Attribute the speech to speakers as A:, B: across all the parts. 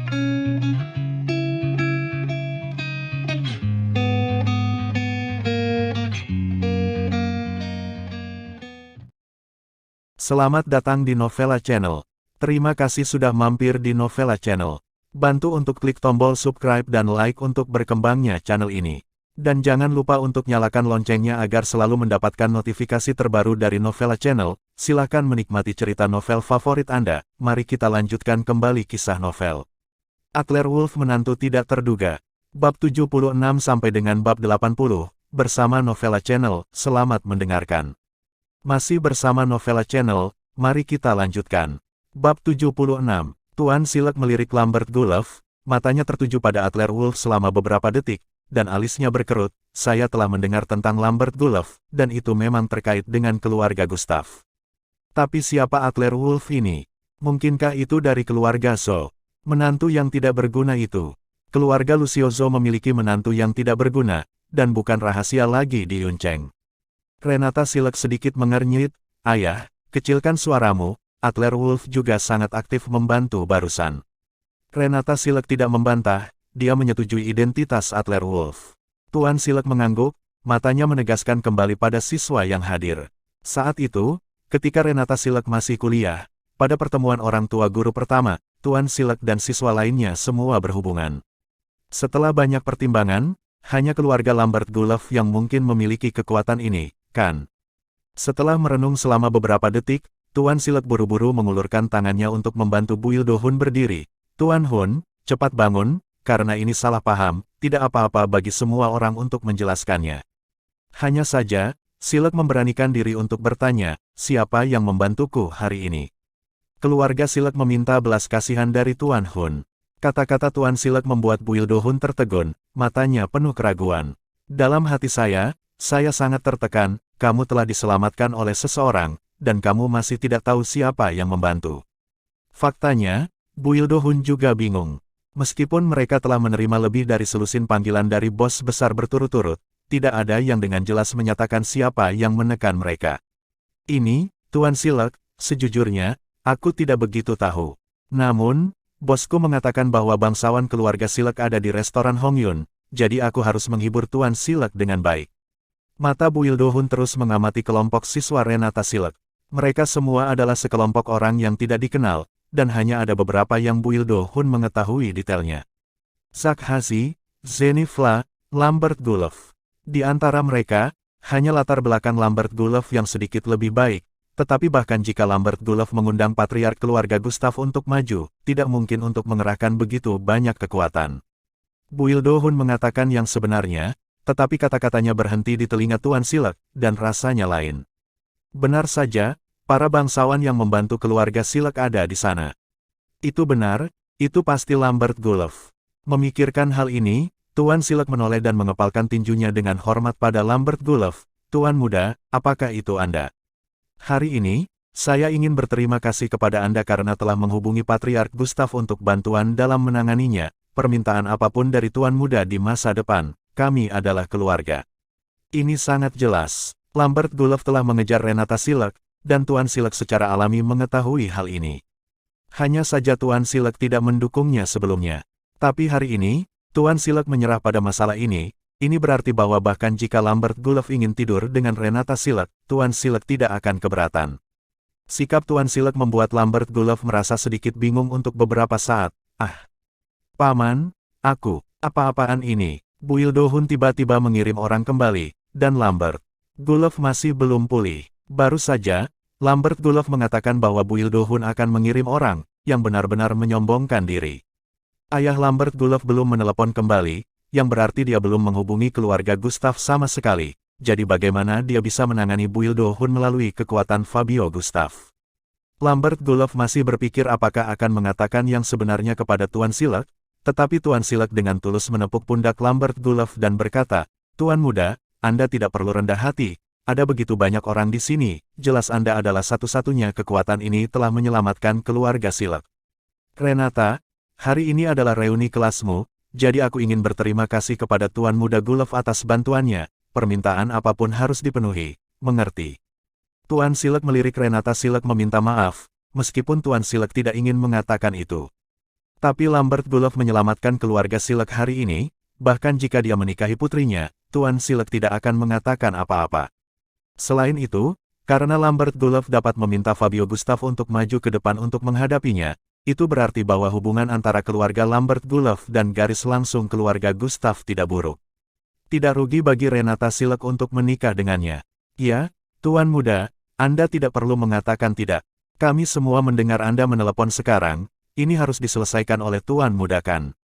A: Selamat datang di Novella Channel. Terima kasih sudah mampir di Novella Channel. Bantu untuk klik tombol subscribe dan like untuk berkembangnya channel ini. Dan jangan lupa untuk nyalakan loncengnya agar selalu mendapatkan notifikasi terbaru dari Novella Channel. Silakan menikmati cerita novel favorit Anda. Mari kita lanjutkan kembali kisah novel Atlerwolf Menantu Tidak Terduga. Bab 76 sampai dengan bab 80, bersama Novella Channel. Selamat mendengarkan. Masih bersama Novella Channel, mari kita lanjutkan. Bab 76, Tuan Silek melirik Lambert Gulov, matanya tertuju pada Atlerwolf selama beberapa detik, dan alisnya berkerut. Saya telah mendengar tentang Lambert Gulov, dan itu memang terkait dengan keluarga Gustav. Tapi siapa Atlerwolf ini? Mungkinkah itu dari keluarga Zo? Menantu yang tidak berguna itu. Keluarga Lucio Zo memiliki menantu yang tidak berguna, dan bukan rahasia lagi di Yunceng. Renata Silek sedikit mengernyit. Ayah, kecilkan suaramu. Atlerwolf juga sangat aktif membantu barusan. Renata Silek tidak membantah, dia menyetujui identitas Atlerwolf. Tuan Silek mengangguk, matanya menegaskan kembali pada siswa yang hadir. Saat itu, ketika Renata Silek masih kuliah, pada pertemuan orang tua guru pertama, Tuan Silek dan siswa lainnya semua berhubungan. Setelah banyak pertimbangan, hanya keluarga Lambert Gulov yang mungkin memiliki kekuatan ini, kan? Setelah merenung selama beberapa detik, Tuan Silek buru-buru mengulurkan tangannya untuk membantu Buildo Hun berdiri. Tuan Hun, cepat bangun, karena ini salah paham, tidak apa-apa bagi semua orang untuk menjelaskannya. Hanya saja, Silek memberanikan diri untuk bertanya, siapa yang membantuku hari ini? Keluarga Silek meminta belas kasihan dari Tuan Hun. Kata-kata Tuan Silek membuat Buildo Hun tertegun, matanya penuh keraguan. Dalam hati saya sangat tertekan, kamu telah diselamatkan oleh seseorang, dan kamu masih tidak tahu siapa yang membantu. Faktanya, Buildo Hun juga bingung. Meskipun mereka telah menerima lebih dari selusin panggilan dari bos besar berturut-turut, tidak ada yang dengan jelas menyatakan siapa yang menekan mereka. Ini, Tuan Silek, sejujurnya, aku tidak begitu tahu. Namun, bosku mengatakan bahwa bangsawan keluarga Silek ada di restoran Hongyun, jadi aku harus menghibur Tuan Silek dengan baik. Mata Buildo Hun terus mengamati kelompok siswa Renata Silek. Mereka semua adalah sekelompok orang yang tidak dikenal, dan hanya ada beberapa yang Buildo Hun mengetahui detailnya. Zhak Hazi, Zenifla, Lambert Gulov. Di antara mereka, hanya latar belakang Lambert Gulov yang sedikit lebih baik, tetapi bahkan jika Lambert Gulov mengundang patriark keluarga Gustav untuk maju, tidak mungkin untuk mengerahkan begitu banyak kekuatan. Buildo Hun mengatakan yang sebenarnya, tetapi kata-katanya berhenti di telinga Tuan Silek, dan rasanya lain. Benar saja, para bangsawan yang membantu keluarga Silek ada di sana. Itu benar, itu pasti Lambert Gulov. Memikirkan hal ini, Tuan Silek menoleh dan mengepalkan tinjunya dengan hormat pada Lambert Gulov. Tuan muda, apakah itu Anda? Hari ini, saya ingin berterima kasih kepada Anda karena telah menghubungi Patriark Gustav untuk bantuan dalam menanganinya. Permintaan apapun dari Tuan muda di masa depan. Kami adalah keluarga. Ini sangat jelas. Lambert Gulov telah mengejar Renata Silek, dan Tuan Silek secara alami mengetahui hal ini. Hanya saja Tuan Silek tidak mendukungnya sebelumnya. Tapi hari ini, Tuan Silek menyerah pada masalah ini berarti bahwa bahkan jika Lambert Gulov ingin tidur dengan Renata Silek, Tuan Silek tidak akan keberatan. Sikap Tuan Silek membuat Lambert Gulov merasa sedikit bingung untuk beberapa saat. Paman, apa-apaan ini? Buildo Hun tiba-tiba mengirim orang kembali, dan Lambert Gulov masih belum pulih. Baru saja, Lambert Gulov mengatakan bahwa Buildo Hun akan mengirim orang, yang benar-benar menyombongkan diri. Ayah Lambert Gulov belum menelepon kembali, yang berarti dia belum menghubungi keluarga Gustav sama sekali, jadi bagaimana dia bisa menangani Buildo Hun melalui kekuatan Fabio Gustav? Lambert Gulov masih berpikir apakah akan mengatakan yang sebenarnya kepada Tuan Silek, tetapi Tuan Silek dengan tulus menepuk pundak Lambert Gulov dan berkata, Tuan muda, Anda tidak perlu rendah hati, ada begitu banyak orang di sini, jelas Anda adalah satu-satunya kekuatan ini telah menyelamatkan keluarga Silek. Renata, hari ini adalah reuni kelasmu, jadi aku ingin berterima kasih kepada Tuan muda Gulov atas bantuannya, permintaan apapun harus dipenuhi, mengerti? Tuan Silek melirik Renata Silek meminta maaf, meskipun Tuan Silek tidak ingin mengatakan itu. Tapi Lambert Gulov menyelamatkan keluarga Silek hari ini, bahkan jika dia menikahi putrinya, Tuan Silek tidak akan mengatakan apa-apa. Selain itu, karena Lambert Gulov dapat meminta Fabio Gustav untuk maju ke depan untuk menghadapinya, itu berarti bahwa hubungan antara keluarga Lambert Gulov dan garis langsung keluarga Gustav tidak buruk. Tidak rugi bagi Renata Silek untuk menikah dengannya. Ya, Tuan Muda, Anda tidak perlu mengatakan tidak. Kami semua mendengar Anda menelepon sekarang, ini harus diselesaikan oleh Tuan Muda kan?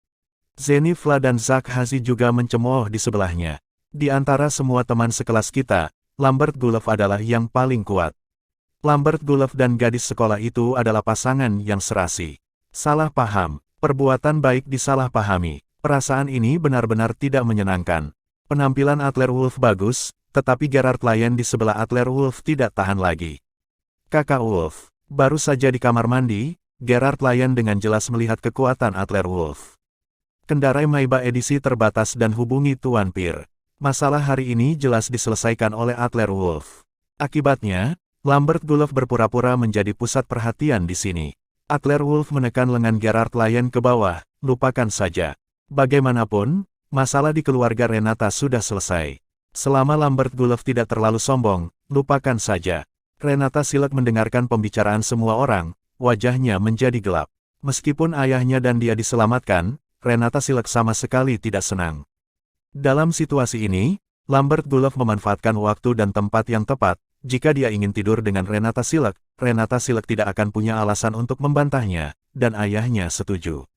A: Zenifla dan Zak Hazi juga mencemooh di sebelahnya. Di antara semua teman sekelas kita, Lambert Gulov adalah yang paling kuat. Lambert Gulov dan gadis sekolah itu adalah pasangan yang serasi. Salah paham, perbuatan baik disalahpahami. Perasaan ini benar-benar tidak menyenangkan. Penampilan Adler Wolf bagus, tetapi Gerard Lyon di sebelah Adler Wolf tidak tahan lagi. Kakak Wolf, baru saja di kamar mandi, Gerard Lyon dengan jelas melihat kekuatan Adler Wolf. Kendarai Maybach edisi terbatas dan hubungi Tuan Pir. Masalah hari ini jelas diselesaikan oleh Adler Wolf. Akibatnya, Lambert Gulov berpura-pura menjadi pusat perhatian di sini. Adler Wolf menekan lengan Gerard Lyon ke bawah, lupakan saja. Bagaimanapun, masalah di keluarga Renata sudah selesai. Selama Lambert Gulov tidak terlalu sombong, lupakan saja. Renata Silek mendengarkan pembicaraan semua orang, wajahnya menjadi gelap. Meskipun ayahnya dan dia diselamatkan, Renata Silek sama sekali tidak senang. Dalam situasi ini, Lambert Gulov memanfaatkan waktu dan tempat yang tepat. Jika dia ingin tidur dengan Renata Silek tidak akan punya alasan untuk membantahnya, dan ayahnya setuju.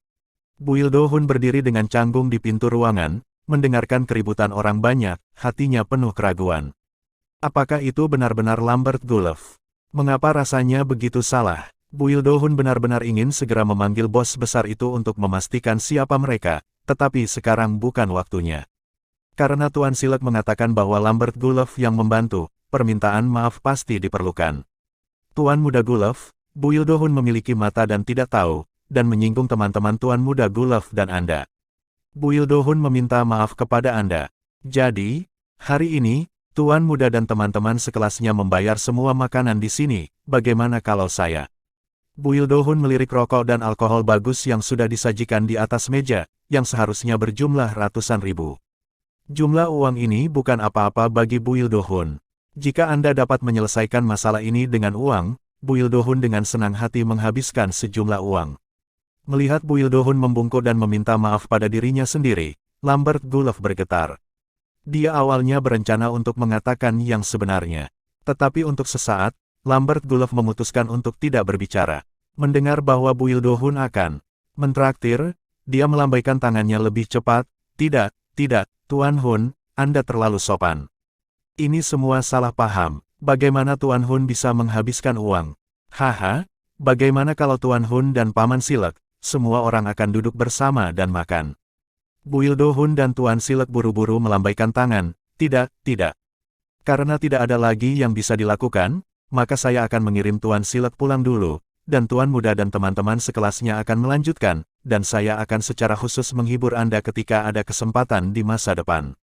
A: Buil Do-hun berdiri dengan canggung di pintu ruangan, mendengarkan keributan orang banyak, hatinya penuh keraguan. Apakah itu benar-benar Lambert Gulov? Mengapa rasanya begitu salah? Buil Do-hun benar-benar ingin segera memanggil bos besar itu untuk memastikan siapa mereka, tetapi sekarang bukan waktunya. Karena Tuan Silek mengatakan bahwa Lambert Gulov yang membantu, permintaan maaf pasti diperlukan. Tuan Muda Gulov, Buil Do-hun memiliki mata dan tidak tahu, dan menyinggung teman-teman Tuan Muda Gulov dan Anda. Buil Do-hun meminta maaf kepada Anda. Jadi, hari ini, Tuan Muda dan teman-teman sekelasnya membayar semua makanan di sini, bagaimana kalau saya? Buil Do-hun melirik rokok dan alkohol bagus yang sudah disajikan di atas meja, yang seharusnya berjumlah ratusan ribu. Jumlah uang ini bukan apa-apa bagi Buil Do-hun. Jika Anda dapat menyelesaikan masalah ini dengan uang, Buil Do-hun dengan senang hati menghabiskan sejumlah uang. Melihat Buil Do-hun membungkuk dan meminta maaf pada dirinya sendiri, Lambert Gulov bergetar. Dia awalnya berencana untuk mengatakan yang sebenarnya. Tetapi untuk sesaat, Lambert Gulov memutuskan untuk tidak berbicara. Mendengar bahwa Buil Do-hun akan mentraktir, dia melambaikan tangannya lebih cepat. Tidak, Tuan Hun, Anda terlalu sopan. Ini semua salah paham. Bagaimana Tuan Hun bisa menghabiskan uang? Haha, bagaimana kalau Tuan Hun dan Paman Silek, semua orang akan duduk bersama dan makan? Buil Do-hun dan Tuan Silek buru-buru melambaikan tangan. Tidak. Karena tidak ada lagi yang bisa dilakukan, maka saya akan mengirim Tuan Silek pulang dulu, dan Tuan Muda dan teman-teman sekelasnya akan melanjutkan, dan saya akan secara khusus menghibur Anda ketika ada kesempatan di masa depan.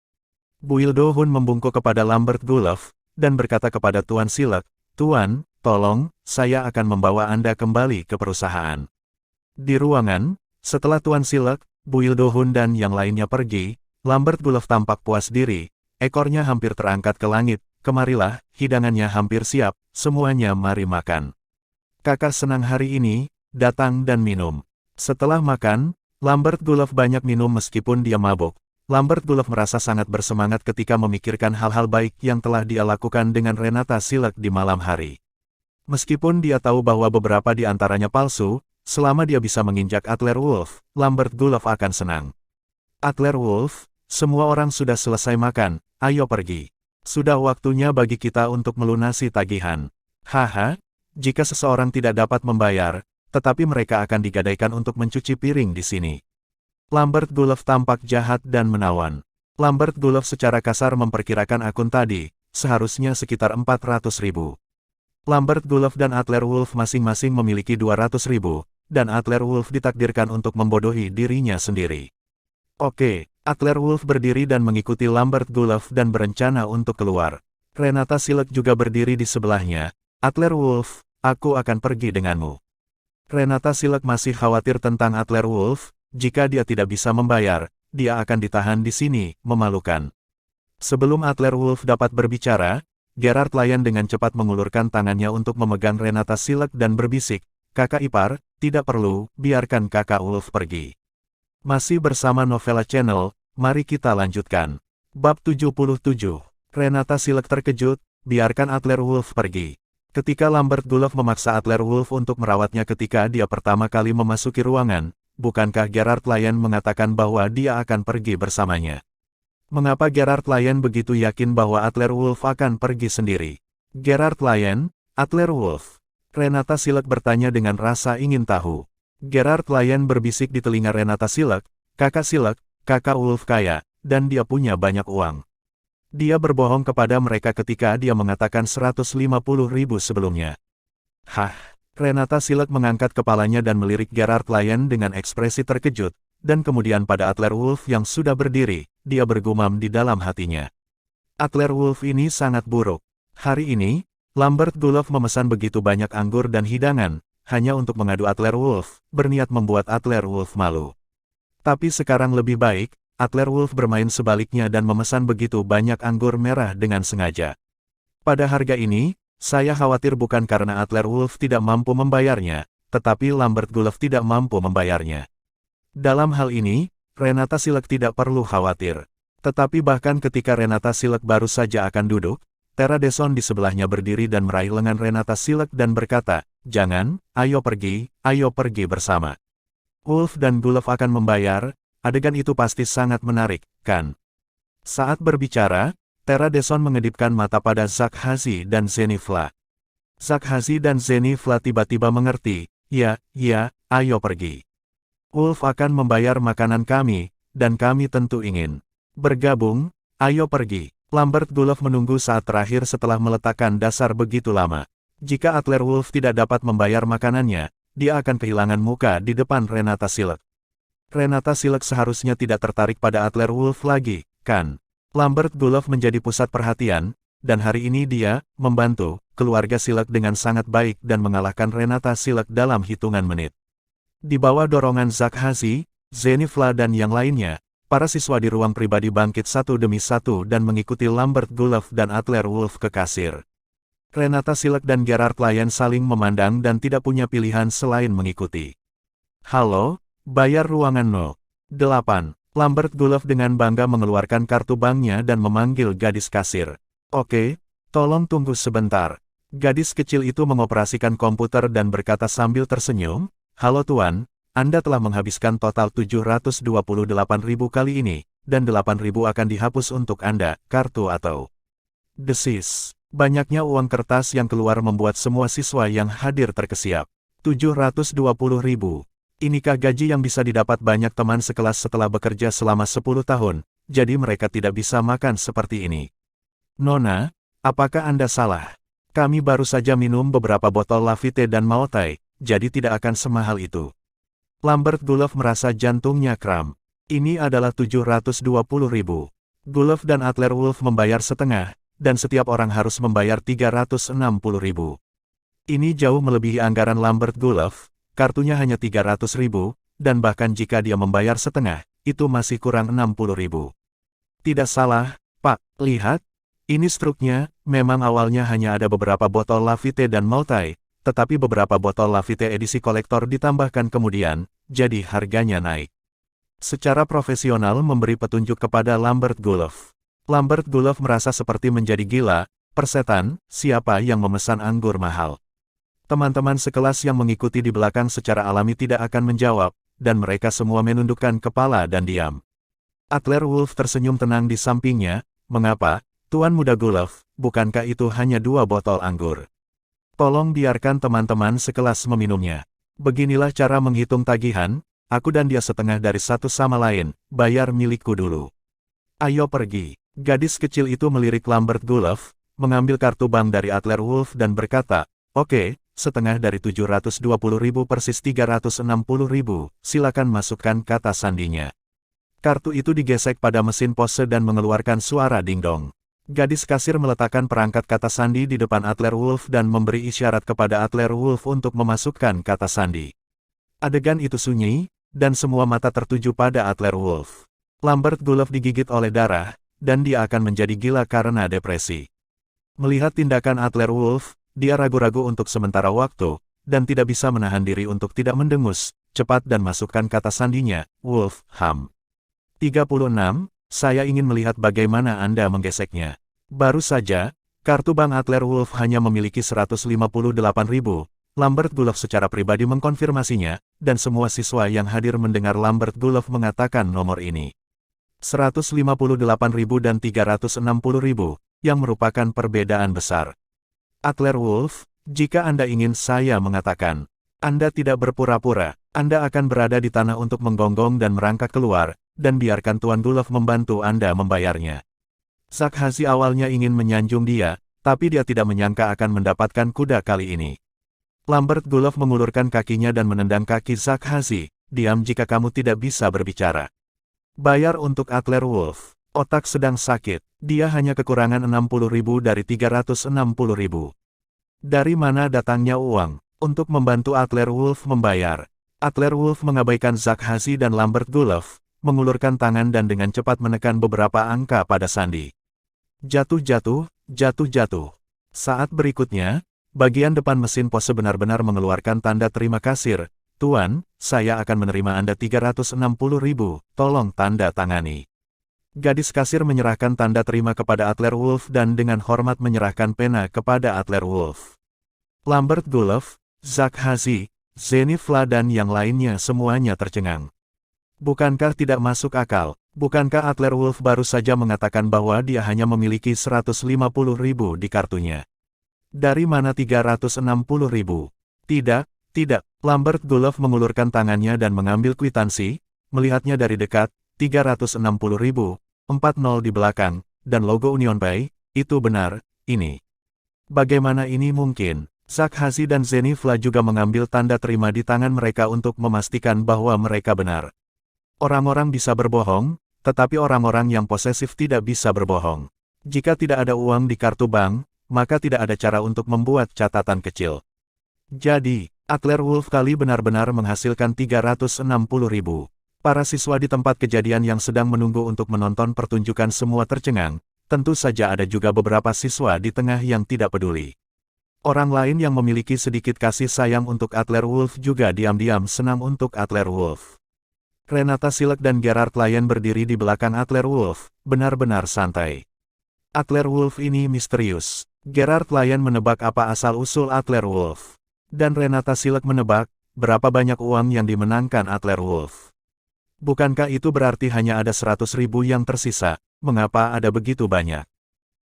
A: Buil Do-hun membungkuk kepada Lambert Gulov, dan berkata kepada Tuan Silek, Tuan, tolong, saya akan membawa Anda kembali ke perusahaan. Di ruangan, setelah Tuan Silek, Buil Do-hun dan yang lainnya pergi, Lambert Gulov tampak puas diri, ekornya hampir terangkat ke langit. Kemarilah, hidangannya hampir siap, semuanya mari makan. Kakak senang hari ini, datang dan minum. Setelah makan, Lambert Gulov banyak minum meskipun dia mabuk. Lambert Gulov merasa sangat bersemangat ketika memikirkan hal-hal baik yang telah dia lakukan dengan Renata Silek di malam hari. Meskipun dia tahu bahwa beberapa di antaranya palsu, selama dia bisa menginjak Adler Wolf, Lambert Gulov akan senang. Adler Wolf, semua orang sudah selesai makan, ayo pergi. Sudah waktunya bagi kita untuk melunasi tagihan. Haha, jika seseorang tidak dapat membayar, tetapi mereka akan digadaikan untuk mencuci piring di sini. Lambert Gulov tampak jahat dan menawan. Lambert Gulov secara kasar memperkirakan akun tadi, seharusnya sekitar 400.000. Lambert Gulov dan Adler Wolf masing-masing memiliki 200.000, dan Adler Wolf ditakdirkan untuk membodohi dirinya sendiri. Oke. Adler Wolf berdiri dan mengikuti Lambert Gulov dan berencana untuk keluar. Renata Silek juga berdiri di sebelahnya. Adler Wolf, aku akan pergi denganmu. Renata Silek masih khawatir tentang Adler Wolf, jika dia tidak bisa membayar, dia akan ditahan di sini, memalukan. Sebelum Adler Wolf dapat berbicara, Gerard Lyon dengan cepat mengulurkan tangannya untuk memegang Renata Silek dan berbisik, "Kakak ipar, tidak perlu, biarkan kakak Wolf pergi." Masih bersama Novela Channel, mari kita lanjutkan. Bab 77. Renata Silek terkejut, biarkan Adler Wolf pergi. Ketika Lambert Gulof memaksa Adler Wolf untuk merawatnya ketika dia pertama kali memasuki ruangan, bukankah Gerard Lyon mengatakan bahwa dia akan pergi bersamanya? Mengapa Gerard Lyon begitu yakin bahwa Adler Wolf akan pergi sendiri? Gerard Lyon, Adler Wolf. Renata Silek bertanya dengan rasa ingin tahu. Gerard Lyon berbisik di telinga Renata Silek, kakak Wolf kaya, dan dia punya banyak uang. Dia berbohong kepada mereka ketika dia mengatakan 150.000 sebelumnya. Hah, Renata Silek mengangkat kepalanya dan melirik Gerard Lyon dengan ekspresi terkejut, dan kemudian pada Adler Wolf yang sudah berdiri, dia bergumam di dalam hatinya. Adler Wolf ini sangat buruk. Hari ini, Lambert Gulof memesan begitu banyak anggur dan hidangan, hanya untuk mengadu Adler Wolf, berniat membuat Adler Wolf malu. Tapi sekarang lebih baik, Adler Wolf bermain sebaliknya dan memesan begitu banyak anggur merah dengan sengaja. Pada harga ini, saya khawatir bukan karena Adler Wolf tidak mampu membayarnya, tetapi Lambert Gulof tidak mampu membayarnya. Dalam hal ini, Renata Silek tidak perlu khawatir. Tetapi bahkan ketika Renata Silek baru saja akan duduk, Tera Deson di sebelahnya berdiri dan meraih lengan Renata Silek dan berkata, "Jangan, ayo pergi bersama. Wolf dan Gulof akan membayar." Adegan itu pasti sangat menarik, kan? Saat berbicara, Tera Deson mengedipkan mata pada Zak Hazi dan Zenifla. Zak Hazi dan Zenifla tiba-tiba mengerti, ya, ayo pergi. Wolf akan membayar makanan kami, dan kami tentu ingin bergabung, ayo pergi. Lambert Gulof menunggu saat terakhir setelah meletakkan dasar begitu lama. Jika Adler Wolf tidak dapat membayar makanannya, dia akan kehilangan muka di depan Renata Silek. Renata Silek seharusnya tidak tertarik pada Adler Wolf lagi, kan? Lambert Gulof menjadi pusat perhatian, dan hari ini dia membantu keluarga Silek dengan sangat baik dan mengalahkan Renata Silek dalam hitungan menit. Di bawah dorongan Zak Hazi, Zenifla dan yang lainnya, para siswa di ruang pribadi bangkit satu demi satu dan mengikuti Lambert Gulof dan Adler Wolf ke kasir. Renata Silek dan Gerard Lyon saling memandang dan tidak punya pilihan selain mengikuti. "Halo? Bayar ruangan 08. Lambert Gulof dengan bangga mengeluarkan kartu banknya dan memanggil gadis kasir. "Oke, tolong tunggu sebentar." Gadis kecil itu mengoperasikan komputer dan berkata sambil tersenyum, "Halo Tuan, Anda telah menghabiskan total 728.000 kali ini, dan 8.000 akan dihapus untuk Anda, kartu atau..." Desis. Banyaknya uang kertas yang keluar membuat semua siswa yang hadir terkesiap. 720.000. Inikah gaji yang bisa didapat banyak teman sekelas setelah bekerja selama 10 tahun, jadi mereka tidak bisa makan seperti ini. "Nona, apakah Anda salah? Kami baru saja minum beberapa botol Lafite dan Maotai, jadi tidak akan semahal itu." Lambert Gulof merasa jantungnya kram. Ini adalah 720.000. Gulof dan Adler Wolf membayar setengah, dan setiap orang harus membayar 360.000. Ini jauh melebihi anggaran Lambert Gulof. Kartunya hanya 300.000, dan bahkan jika dia membayar setengah, itu masih kurang 60.000. "Tidak salah, Pak, lihat. Ini struknya, memang awalnya hanya ada beberapa botol Lafite dan Maotai, tetapi beberapa botol Lafite edisi kolektor ditambahkan kemudian, jadi harganya naik." Secara profesional memberi petunjuk kepada Lambert Gulof. Lambert Gulof merasa seperti menjadi gila, persetan, siapa yang memesan anggur mahal? Teman-teman sekelas yang mengikuti di belakang secara alami tidak akan menjawab, dan mereka semua menundukkan kepala dan diam. Adler Wolf tersenyum tenang di sampingnya, "Mengapa, Tuan Muda Gulof, bukankah itu hanya 2 botol anggur? Tolong biarkan teman-teman sekelas meminumnya. Beginilah cara menghitung tagihan, aku dan dia setengah dari satu sama lain, bayar milikku dulu. Ayo pergi." Gadis kecil itu melirik Lambert Gulof, mengambil kartu bank dari Adler Wolf dan berkata, "Oke, setengah dari 720.000 persis 360.000, silakan masukkan kata sandinya." Kartu itu digesek pada mesin pose dan mengeluarkan suara dingdong. Gadis kasir meletakkan perangkat kata sandi di depan Adler Wolf dan memberi isyarat kepada Adler Wolf untuk memasukkan kata sandi. Adegan itu sunyi, dan semua mata tertuju pada Adler Wolf. Lambert Gulov digigit oleh darah, dan dia akan menjadi gila karena depresi. Melihat tindakan Adler Wolf, dia ragu-ragu untuk sementara waktu, dan tidak bisa menahan diri untuk tidak mendengus, cepat dan masukkan kata sandinya, Wolf, 36, saya ingin melihat bagaimana Anda menggeseknya. Baru saja, kartu bank Adler Wolf hanya memiliki 158.000, Lambert Gulov secara pribadi mengkonfirmasinya, dan semua siswa yang hadir mendengar Lambert Gulov mengatakan nomor ini. 158.000 dan 360.000, yang merupakan perbedaan besar. Adler Wolf, jika Anda ingin saya mengatakan, Anda tidak berpura-pura, Anda akan berada di tanah untuk menggonggong dan merangkak keluar, dan biarkan Tuan Gulov membantu Anda membayarnya. Zakhazi awalnya ingin menyanjung dia, tapi dia tidak menyangka akan mendapatkan kuda kali ini. Lambert Gulov mengulurkan kakinya dan menendang kaki Zakhazi, diam jika kamu tidak bisa berbicara. Bayar untuk Adler Wolf. Otak sedang sakit, dia hanya kekurangan 60.000 dari 360.000. Dari mana datangnya uang untuk membantu Adler Wolf membayar? Adler Wolf mengabaikan Zakhazi dan Lambert Gulov, mengulurkan tangan dan dengan cepat menekan beberapa angka pada sandi. Jatuh-jatuh, jatuh-jatuh. Saat berikutnya, bagian depan mesin pos benar-benar mengeluarkan tanda terima kasih. Tuan, saya akan menerima Anda 360.000, tolong tanda tangani. Gadis kasir menyerahkan tanda terima kepada Adler Wolf dan dengan hormat menyerahkan pena kepada Adler Wolf. Lambert Gulov, Zakhazi, Zenifla dan yang lainnya semuanya tercengang. Bukankah tidak masuk akal? Bukankah Adler Wolf baru saja mengatakan bahwa dia hanya memiliki 150.000 di kartunya? Dari mana 360.000? Tidak, tidak. Lambert Gulov mengulurkan tangannya dan mengambil kwitansi, melihatnya dari dekat, 360.000, 40 di belakang, dan logo Union Pay, itu benar, ini. Bagaimana ini mungkin? Zakhazi dan Zenifla juga mengambil tanda terima di tangan mereka untuk memastikan bahwa mereka benar. Orang-orang bisa berbohong, tetapi orang-orang yang posesif tidak bisa berbohong. Jika tidak ada uang di kartu bank, maka tidak ada cara untuk membuat catatan kecil. Jadi, Adler Wolf kali benar-benar menghasilkan 360.000. Para siswa di tempat kejadian yang sedang menunggu untuk menonton pertunjukan semua tercengang, tentu saja ada juga beberapa siswa di tengah yang tidak peduli. Orang lain yang memiliki sedikit kasih sayang untuk Adler Wolf juga diam-diam senang untuk Adler Wolf. Renata Silek dan Gerard Lyon berdiri di belakang Adler Wolf, benar-benar santai. Adler Wolf ini misterius. Gerard Lyon menebak apa asal-usul Adler Wolf. Dan Renata Silek menebak, berapa banyak uang yang dimenangkan Adler Wolf. Bukankah itu berarti hanya ada 100.000 yang tersisa, mengapa ada begitu banyak?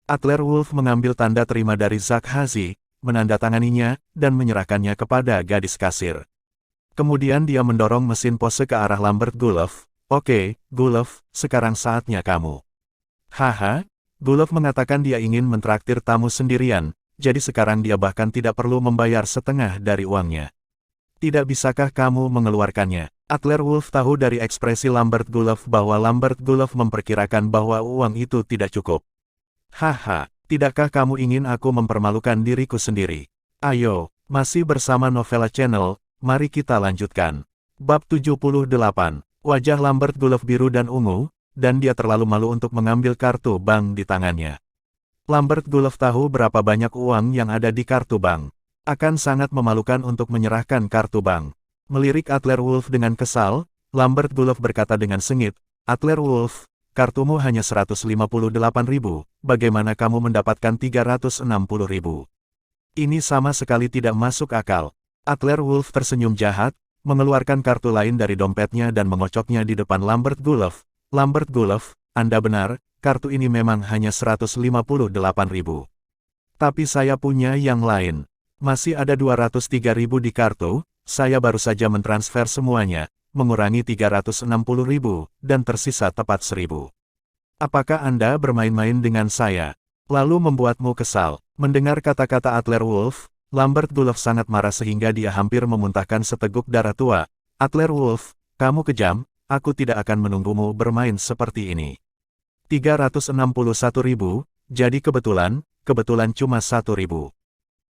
A: Adler Wolf mengambil tanda terima dari Zakhazi, menandatanganinya, dan menyerahkannya kepada gadis kasir. Kemudian dia mendorong mesin pose ke arah Lambert Gulov. Oke, Gulov, sekarang saatnya kamu. Haha, Gulov mengatakan dia ingin mentraktir tamu sendirian, jadi sekarang dia bahkan tidak perlu membayar setengah dari uangnya. Tidak bisakah kamu mengeluarkannya? Adler Wolf tahu dari ekspresi Lambert Gulov bahwa Lambert Gulov memperkirakan bahwa uang itu tidak cukup. Haha, tidakkah kamu ingin aku mempermalukan diriku sendiri? Ayo, masih bersama Novella Channel. Mari kita lanjutkan. Bab 78. Wajah Lambert Gulov biru dan ungu, dan dia terlalu malu untuk mengambil kartu bank di tangannya. Lambert Gulov tahu berapa banyak uang yang ada di kartu bank. Akan sangat memalukan untuk menyerahkan kartu bank. Melirik Adler Wolf dengan kesal, Lambert Gulov berkata dengan sengit, Adler Wolf, kartumu hanya 158.000, bagaimana kamu mendapatkan 360.000? Ini sama sekali tidak masuk akal. Adler Wolf tersenyum jahat, mengeluarkan kartu lain dari dompetnya dan mengocoknya di depan Lambert Gulov. Lambert Gulov, Anda benar, kartu ini memang hanya 158.000. Tapi saya punya yang lain. Masih ada 203.000 di kartu, saya baru saja mentransfer semuanya, mengurangi 360.000, dan tersisa tepat 1.000. Apakah Anda bermain-main dengan saya? Lalu membuatmu kesal. Mendengar kata-kata Adler Wolf, Lambert Gulov sangat marah sehingga dia hampir memuntahkan seteguk darah tua. Adler Wolf, kamu kejam, aku tidak akan menunggumu bermain seperti ini. 361.000, jadi kebetulan cuma 1.000.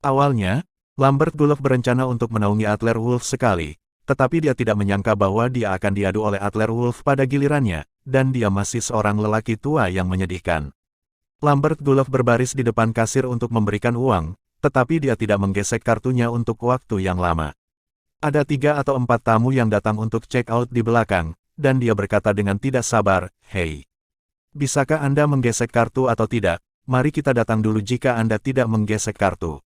A: Awalnya, Lambert Gulov berencana untuk menaungi Adler Wolf sekali, tetapi dia tidak menyangka bahwa dia akan diadu oleh Adler Wolf pada gilirannya, dan dia masih seorang lelaki tua yang menyedihkan. Lambert Gulov berbaris di depan kasir untuk memberikan uang, tetapi dia tidak menggesek kartunya untuk waktu yang lama. Ada 3 atau 4 tamu yang datang untuk check out di belakang, dan dia berkata dengan tidak sabar, "Hei, bisakah Anda menggesek kartu atau tidak? Mari kita datang dulu jika Anda tidak menggesek kartu."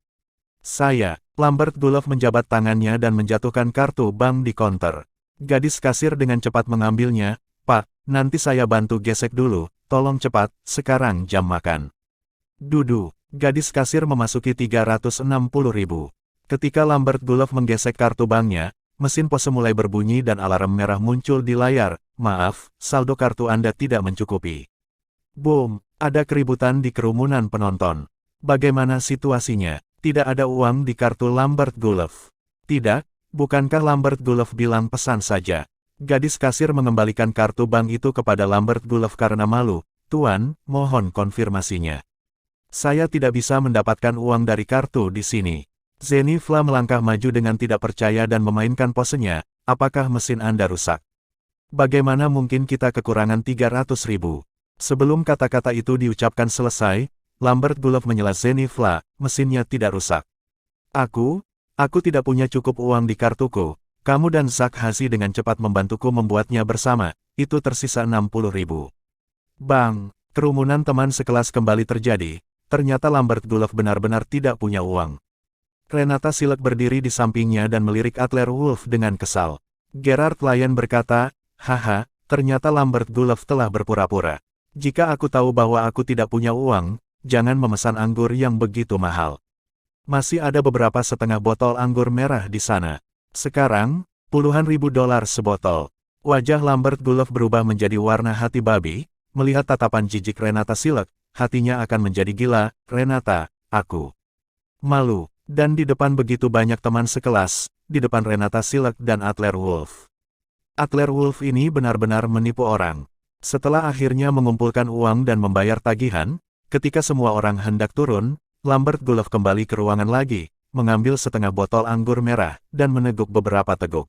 A: "Saya." Lambert Gulov menjabat tangannya dan menjatuhkan kartu bank di konter. Gadis kasir dengan cepat mengambilnya. "Pak, nanti saya bantu gesek dulu, tolong cepat, sekarang jam makan." "Dudu." Gadis kasir memasuki 360.000. Ketika Lambert Gulov menggesek kartu banknya, mesin pose mulai berbunyi dan alarm merah muncul di layar. "Maaf, saldo kartu Anda tidak mencukupi." Boom! Ada keributan di kerumunan penonton. Bagaimana situasinya? Tidak ada uang di kartu Lambert Gulov. "Tidak, bukankah Lambert Gulov bilang pesan saja?" Gadis kasir mengembalikan kartu bank itu kepada Lambert Gulov karena malu. "Tuan, mohon konfirmasinya." "Saya tidak bisa mendapatkan uang dari kartu di sini." Zenny Fla melangkah maju dengan tidak percaya dan memainkan posenya. "Apakah mesin Anda rusak? Bagaimana mungkin kita kekurangan 300.000? Sebelum kata-kata itu diucapkan selesai, Lambert Gulov menyela Zenny Fla, "Mesinnya tidak rusak. Aku tidak punya cukup uang di kartuku. Kamu dan Zak Hasi dengan cepat membantuku membuatnya bersama, itu tersisa 60.000. Bang! Kerumunan teman sekelas kembali terjadi. Ternyata Lambert Gulov benar-benar tidak punya uang. Renata Silek berdiri di sampingnya dan melirik Adler Wolf dengan kesal. Gerard Lyon berkata, "Haha, ternyata Lambert Gulov telah berpura-pura. Jika aku tahu bahwa aku tidak punya uang, jangan memesan anggur yang begitu mahal. Masih ada beberapa setengah botol anggur merah di sana. Sekarang, puluhan ribu dolar sebotol." Wajah Lambert Gulov berubah menjadi warna hati babi. Melihat tatapan jijik Renata Silek, hatinya akan menjadi gila. "Renata, aku malu." Dan di depan begitu banyak teman sekelas, di depan Renata Silek dan Adler Wolf. Adler Wolf ini benar-benar menipu orang. Setelah akhirnya mengumpulkan uang dan membayar tagihan, ketika semua orang hendak turun, Lambert Gulov kembali ke ruangan lagi, mengambil setengah botol anggur merah, dan meneguk beberapa teguk.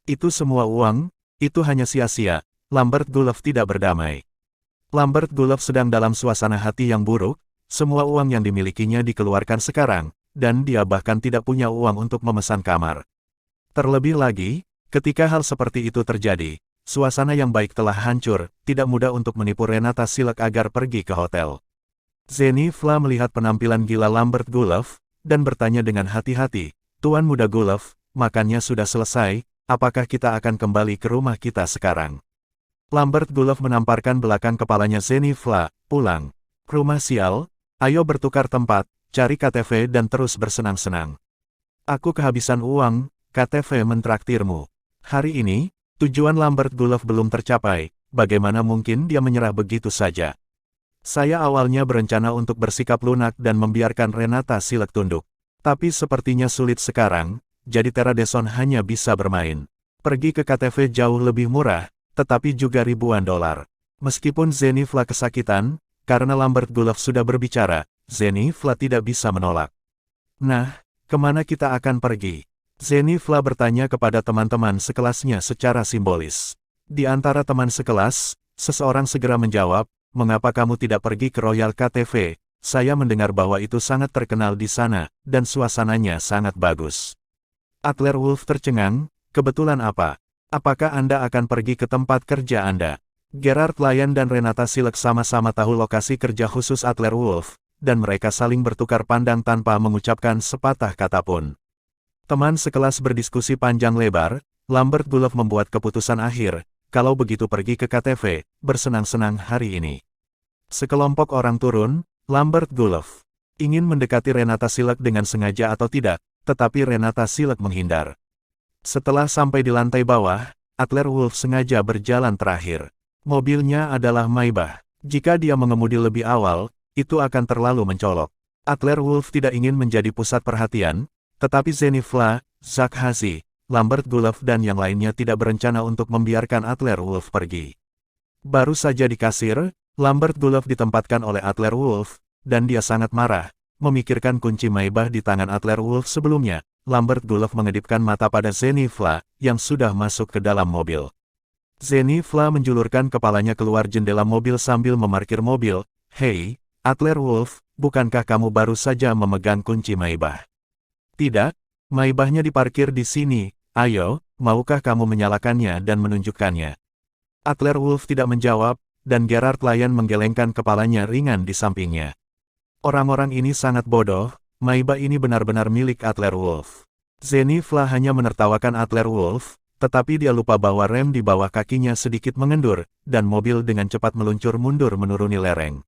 A: Itu semua uang, itu hanya sia-sia. Lambert Gulov tidak berdamai. Lambert Gulov sedang dalam suasana hati yang buruk, semua uang yang dimilikinya dikeluarkan sekarang, dan dia bahkan tidak punya uang untuk memesan kamar. Terlebih lagi, ketika hal seperti itu terjadi, suasana yang baik telah hancur, tidak mudah untuk menipu Renata Silek agar pergi ke hotel. Zenny Fla melihat penampilan gila Lambert Gulov, dan bertanya dengan hati-hati, "Tuan muda Gulov, makannya sudah selesai, apakah kita akan kembali ke rumah kita sekarang?" Lambert Gulov menamparkan belakang kepalanya Zenny Fla, "Pulang. Rumah sial, ayo bertukar tempat, cari KTV dan terus bersenang-senang." "Aku kehabisan uang, KTV mentraktirmu." Hari ini, tujuan Lambert Gulov belum tercapai, bagaimana mungkin dia menyerah begitu saja? "Saya awalnya berencana untuk bersikap lunak dan membiarkan Renata Silek tunduk. Tapi sepertinya sulit sekarang, jadi Teradeson hanya bisa bermain. Pergi ke KTV jauh lebih murah, tetapi juga ribuan dolar." Meskipun Zenny Fla kesakitan, karena Lambert Gulov sudah berbicara, Zenny Fla tidak bisa menolak. "Nah, kemana kita akan pergi?" Zenny Fla bertanya kepada teman-teman sekelasnya secara simbolis. Di antara teman sekelas, seseorang segera menjawab, "Mengapa kamu tidak pergi ke Royal KTV? Saya mendengar bahwa itu sangat terkenal di sana, dan suasananya sangat bagus." Adler Wolf tercengang, "Kebetulan apa? Apakah Anda akan pergi ke tempat kerja Anda?" Gerard Lyon dan Renata Silek sama-sama tahu lokasi kerja khusus Adler Wolf, dan mereka saling bertukar pandang tanpa mengucapkan sepatah kata pun. Teman sekelas berdiskusi panjang lebar. Lambert Gulov membuat keputusan akhir, kalau begitu pergi ke KTV, bersenang-senang hari ini. Sekelompok orang turun. Lambert Gulov ingin mendekati Renata Silek dengan sengaja atau tidak, tetapi Renata Silek menghindar. Setelah sampai di lantai bawah, Adler Wolf sengaja berjalan terakhir. Mobilnya adalah Maybach. Jika dia mengemudi lebih awal, itu akan terlalu mencolok. Adler Wolf tidak ingin menjadi pusat perhatian, tetapi Zenny Fla, Zak Hasi, Lambert Gulov dan yang lainnya tidak berencana untuk membiarkan Adler Wolf pergi. Baru saja di kasir, Lambert Gulov ditempatkan oleh Adler Wolf, dan dia sangat marah, memikirkan kunci Maybach di tangan Adler Wolf sebelumnya, Lambert Gulov mengedipkan mata pada Zenithla, yang sudah masuk ke dalam mobil. Zenithla menjulurkan kepalanya keluar jendela mobil sambil memarkir mobil. "Hei, Adler Wolf, bukankah kamu baru saja memegang kunci Maybach?" "Tidak, Maybachnya diparkir di sini. Ayo, maukah kamu menyalakannya dan menunjukkannya?" Adler Wolf tidak menjawab, dan Gerard Lyon menggelengkan kepalanya ringan di sampingnya. Orang-orang ini sangat bodoh, Maybach ini benar-benar milik Adler Wolf. Zenithla hanya menertawakan Adler Wolf, tetapi dia lupa bahwa rem di bawah kakinya sedikit mengendur, dan mobil dengan cepat meluncur mundur menuruni lereng.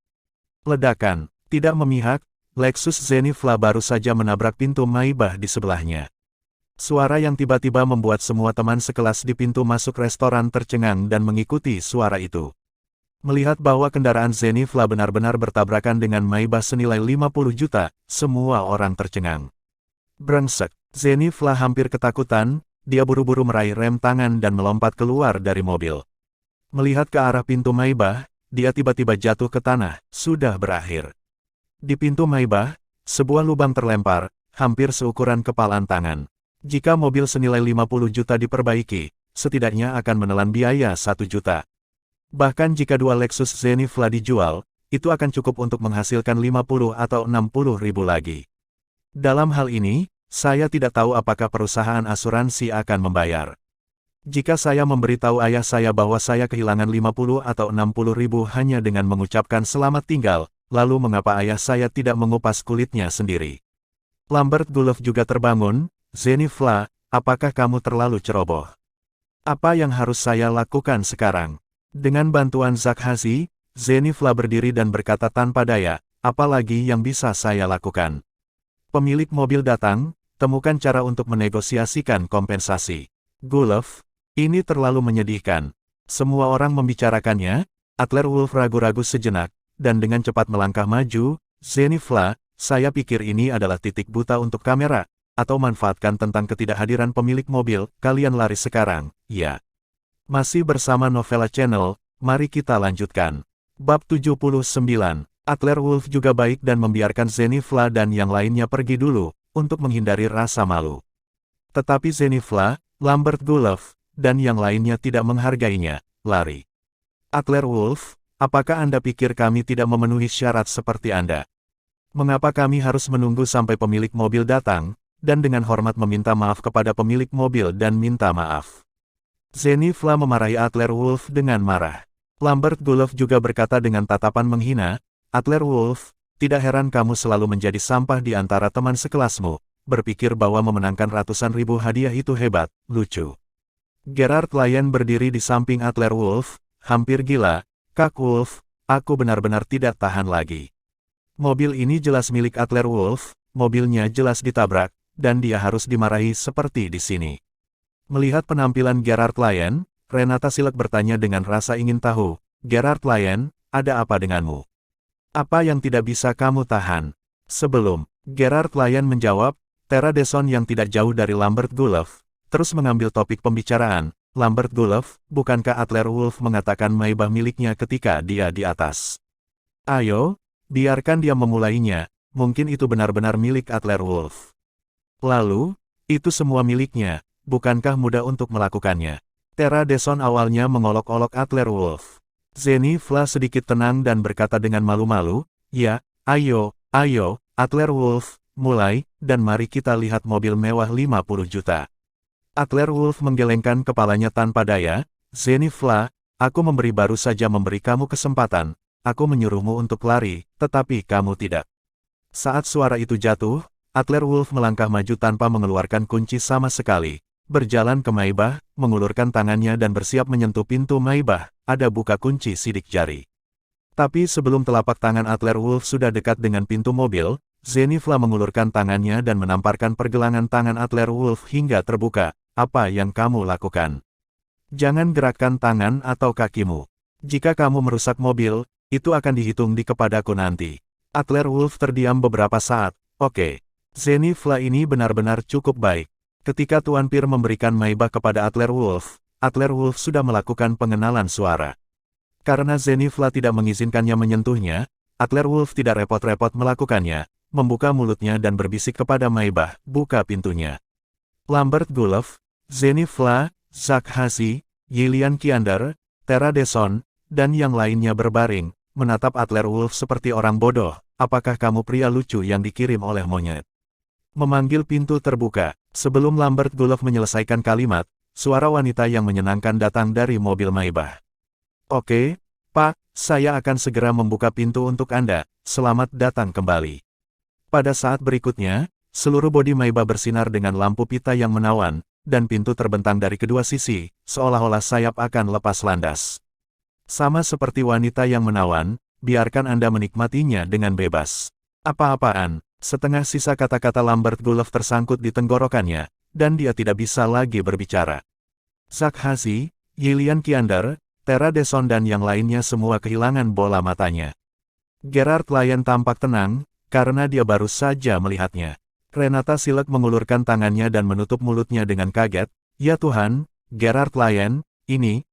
A: Ledakan, tidak memihak, Lexus Zenithla baru saja menabrak pintu Maybach di sebelahnya. Suara yang tiba-tiba membuat semua teman sekelas di pintu masuk restoran tercengang dan mengikuti suara itu. Melihat bahwa kendaraan Zenithla benar-benar bertabrakan dengan Maybach senilai 50 juta, semua orang tercengang. Brengsek, Zenithla hampir ketakutan, dia buru-buru meraih rem tangan dan melompat keluar dari mobil. Melihat ke arah pintu Maybach, dia tiba-tiba jatuh ke tanah, sudah berakhir. Di pintu Maybach, sebuah lubang terlempar, hampir seukuran kepalan tangan. Jika mobil senilai 50 juta diperbaiki, setidaknya akan menelan biaya 1 juta. Bahkan jika dua Lexus Zenithla dijual, itu akan cukup untuk menghasilkan 50 atau 60 ribu lagi. Dalam hal ini, saya tidak tahu apakah perusahaan asuransi akan membayar. Jika saya memberitahu ayah saya bahwa saya kehilangan 50 atau 60 ribu hanya dengan mengucapkan selamat tinggal, lalu mengapa ayah saya tidak mengupas kulitnya sendiri? Lambert Gulov juga terbangun. "Zenithla, apakah kamu terlalu ceroboh? Apa yang harus saya lakukan sekarang?" Dengan bantuan Zak Hazi, Zenithla berdiri dan berkata tanpa daya, "Apalagi yang bisa saya lakukan?" Pemilik mobil datang, temukan cara untuk menegosiasikan kompensasi. "Gulov, ini terlalu menyedihkan." Semua orang membicarakannya, Adler Wolf ragu-ragu sejenak, dan dengan cepat melangkah maju. "Zenithla, saya pikir ini adalah titik buta untuk kamera, atau manfaatkan tentang ketidakhadiran pemilik mobil, kalian lari sekarang, ya." Masih bersama Novella Channel, mari kita lanjutkan. Bab 79, Adler Wolf juga baik dan membiarkan Zenithla dan yang lainnya pergi dulu, untuk menghindari rasa malu. Tetapi Zenithla, Lambert Gulov, dan yang lainnya tidak menghargainya, lari. "Adler Wolf, apakah Anda pikir kami tidak memenuhi syarat seperti Anda? Mengapa kami harus menunggu sampai pemilik mobil datang, dan dengan hormat meminta maaf kepada pemilik mobil dan minta maaf?" Zenithla memarahi Adler Wolf dengan marah. Lambert Gulov juga berkata dengan tatapan menghina, "Adler Wolf, tidak heran kamu selalu menjadi sampah di antara teman sekelasmu, berpikir bahwa memenangkan ratusan ribu hadiah itu hebat, lucu." Gerard Lyon berdiri di samping Adler Wolf, hampir gila. "Kak Wolf, aku benar-benar tidak tahan lagi. Mobil ini jelas milik Adler Wolf, mobilnya jelas ditabrak, dan dia harus dimarahi seperti di sini." Melihat penampilan Gerard Lyon, Renata Silek bertanya dengan rasa ingin tahu, "Gerard Lyon, ada apa denganmu? Apa yang tidak bisa kamu tahan?" Sebelum Gerard Lyon menjawab, Tara Deson yang tidak jauh dari Lambert Gulov, terus mengambil topik pembicaraan. "Lambert Gulov, bukankah Adler Wolf mengatakan Maybach miliknya ketika dia di atas? Ayo, biarkan dia memulainya, mungkin itu benar-benar milik Adler Wolf. Lalu, itu semua miliknya, bukankah mudah untuk melakukannya?" Tara Deson awalnya mengolok-olok Adler Wolf. Zenithla sedikit tenang dan berkata dengan malu-malu, "Ya, ayo, Adler Wolf, mulai, dan mari kita lihat mobil mewah 50 juta. Adler Wolf menggelengkan kepalanya tanpa daya. "Zenithla, aku baru saja memberi kamu kesempatan, aku menyuruhmu untuk lari, tetapi kamu tidak." Saat suara itu jatuh, Adler Wolf melangkah maju tanpa mengeluarkan kunci sama sekali. Berjalan ke Maybach, mengulurkan tangannya dan bersiap menyentuh pintu Maybach, ada buka kunci sidik jari. Tapi sebelum telapak tangan Adler Wolf sudah dekat dengan pintu mobil, Zenithla mengulurkan tangannya dan menamparkan pergelangan tangan Adler Wolf hingga terbuka. "Apa yang kamu lakukan? Jangan gerakkan tangan atau kakimu. Jika kamu merusak mobil, itu akan dihitung di kepadaku nanti." Adler Wolf terdiam beberapa saat. "Oke. Zenithla ini benar-benar cukup baik." Ketika Tuan Pir memberikan Maybach kepada Adler Wolf sudah melakukan pengenalan suara. Karena Zenithla tidak mengizinkannya menyentuhnya, Adler Wolf tidak repot-repot melakukannya, membuka mulutnya dan berbisik kepada Maybach, "Buka pintunya." Lambert Gulov, Zenifla, Zak Hasi, Yilian Kiander, Tera Deson, dan yang lainnya berbaring, menatap Adler Wolf seperti orang bodoh. Apakah kamu pria lucu yang dikirim oleh monyet? Memanggil pintu terbuka. Sebelum Lambert Gulov menyelesaikan kalimat, suara wanita yang menyenangkan datang dari mobil Maybach. Oke, Pak, saya akan segera membuka pintu untuk Anda. Selamat datang kembali. Pada saat berikutnya, seluruh bodi Maybach bersinar dengan lampu pita yang menawan, dan pintu terbentang dari kedua sisi, seolah-olah sayap akan lepas landas. Sama seperti wanita yang menawan, biarkan Anda menikmatinya dengan bebas. Apa-apaan, setengah sisa kata-kata Lambert Gulov tersangkut di tenggorokannya, dan dia tidak bisa lagi berbicara. Zak Hasi, Yilian Kiander, Tera Deson dan yang lainnya semua kehilangan bola matanya. Gerard Lyon tampak tenang, karena dia baru saja melihatnya. Renata Silek mengulurkan tangannya dan menutup mulutnya dengan kaget. Ya Tuhan, Gerard Lyon,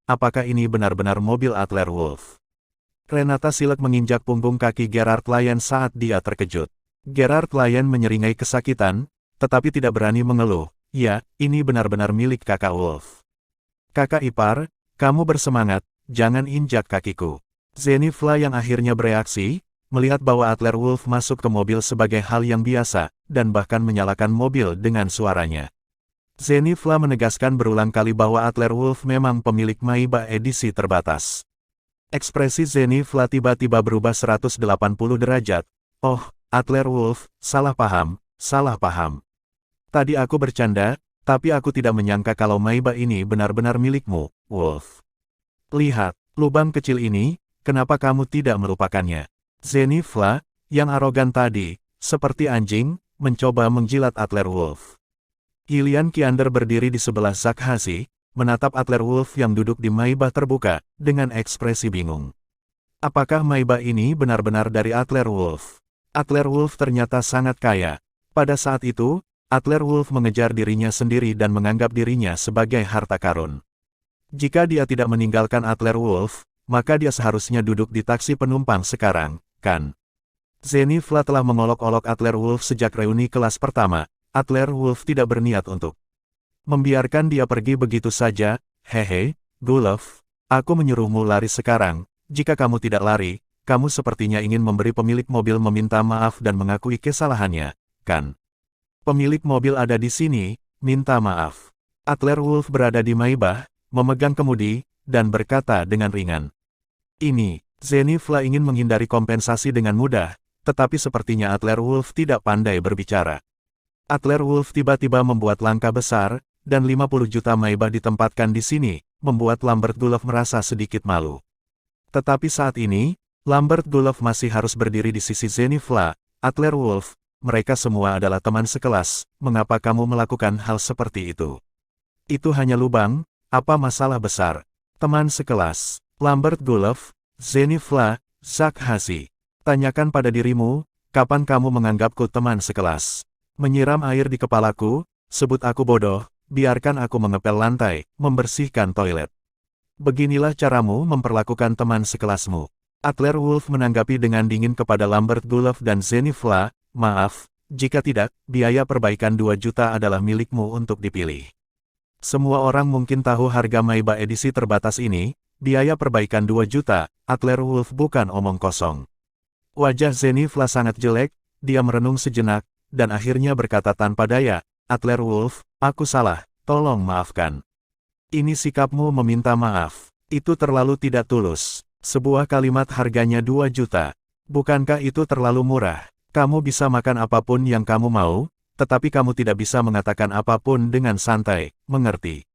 A: apakah ini benar-benar mobil Adler Wolf? Renata Silek menginjak punggung kaki Gerard Lyon saat dia terkejut. Gerard Lyon menyeringai kesakitan, tetapi tidak berani mengeluh. Ya, ini benar-benar milik kakak Wolf. Kakak ipar, kamu bersemangat, jangan injak kakiku. Zenifla yang akhirnya bereaksi, melihat bahwa Adler Wolf masuk ke mobil sebagai hal yang biasa, dan bahkan menyalakan mobil dengan suaranya. Zenifla menegaskan berulang kali bahwa Adler Wolf memang pemilik Maybach edisi terbatas. Ekspresi Zenifla tiba-tiba berubah 180 derajat. Oh, Adler Wolf, salah paham, salah paham. Tadi aku bercanda, tapi aku tidak menyangka kalau Maybach ini benar-benar milikmu, Wolf. Lihat, lubang kecil ini, kenapa kamu tidak melupakannya? Zenifla, yang arogan tadi, seperti anjing, mencoba menjilat Adler Wolf. Yilian Kiander berdiri di sebelah Zak Hasi, menatap Adler Wolf yang duduk di Maybach terbuka, dengan ekspresi bingung. Apakah Maybach ini benar-benar dari Adler Wolf? Adler Wolf ternyata sangat kaya. Pada saat itu, Adler Wolf mengejar dirinya sendiri dan menganggap dirinya sebagai harta karun. Jika dia tidak meninggalkan Adler Wolf, maka dia seharusnya duduk di taksi penumpang sekarang, kan? Zenifla telah mengolok-olok Adler Wolf sejak reuni kelas pertama. Adler Wolf tidak berniat untuk membiarkan dia pergi begitu saja. Hehe, Gulov, aku menyuruhmu lari sekarang. Jika kamu tidak lari, kamu sepertinya ingin memberi pemilik mobil meminta maaf dan mengakui kesalahannya, kan? Pemilik mobil ada di sini, minta maaf. Adler Wolf berada di Maybach, memegang kemudi, dan berkata dengan ringan. Ini, Zenifla ingin menghindari kompensasi dengan mudah, tetapi sepertinya Adler Wolf tidak pandai berbicara. Adler Wolf tiba-tiba membuat langkah besar, dan 50 juta Maybach ditempatkan di sini, membuat Lambert Gulov merasa sedikit malu. Tetapi saat ini, Lambert Gulov masih harus berdiri di sisi Zenifla. Adler Wolf, mereka semua adalah teman sekelas, mengapa kamu melakukan hal seperti itu? Itu hanya lubang, apa masalah besar? Teman sekelas, Lambert Gulov, Zenifla, Zak Hasi. Tanyakan pada dirimu, kapan kamu menganggapku teman sekelas? Menyiram air di kepalaku, sebut aku bodoh, biarkan aku mengepel lantai, membersihkan toilet. Beginilah caramu memperlakukan teman sekelasmu. Adler Wolf menanggapi dengan dingin kepada Lambert Gulov dan Zenifla, maaf, jika tidak, biaya perbaikan 2 juta adalah milikmu untuk dipilih. Semua orang mungkin tahu harga Maybach edisi terbatas ini, biaya perbaikan 2 juta, Adler Wolf bukan omong kosong. Wajah Zenifla sangat jelek, dia merenung sejenak, dan akhirnya berkata tanpa daya, Adler Wolf, aku salah, tolong maafkan. Ini sikapmu meminta maaf. Itu terlalu tidak tulus. Sebuah kalimat harganya 2 juta. Bukankah itu terlalu murah? Kamu bisa makan apapun yang kamu mau, tetapi kamu tidak bisa mengatakan apapun dengan santai, mengerti?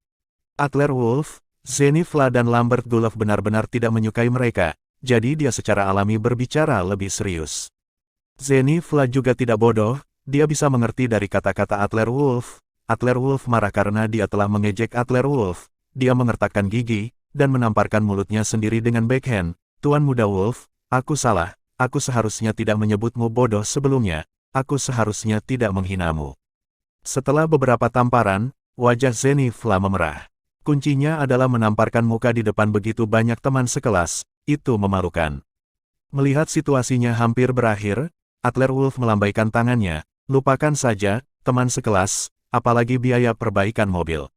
A: Adler Wolf, Zenifla dan Lambert Gulov benar-benar tidak menyukai mereka, jadi dia secara alami berbicara lebih serius. Zenifla juga tidak bodoh, dia bisa mengerti dari kata-kata Adler Wolf. Adler Wolf marah karena dia telah mengejek Adler Wolf. Dia mengertakkan gigi, dan menamparkan mulutnya sendiri dengan backhand. Tuan Muda Wolf, aku salah, aku seharusnya tidak menyebutmu bodoh sebelumnya, aku seharusnya tidak menghinamu. Setelah beberapa tamparan, wajah Zenifla memerah. Kuncinya adalah menamparkan muka di depan begitu banyak teman sekelas, itu memalukan. Melihat situasinya hampir berakhir, Adler Wolf melambaikan tangannya, lupakan saja, teman sekelas, apalagi biaya perbaikan mobil.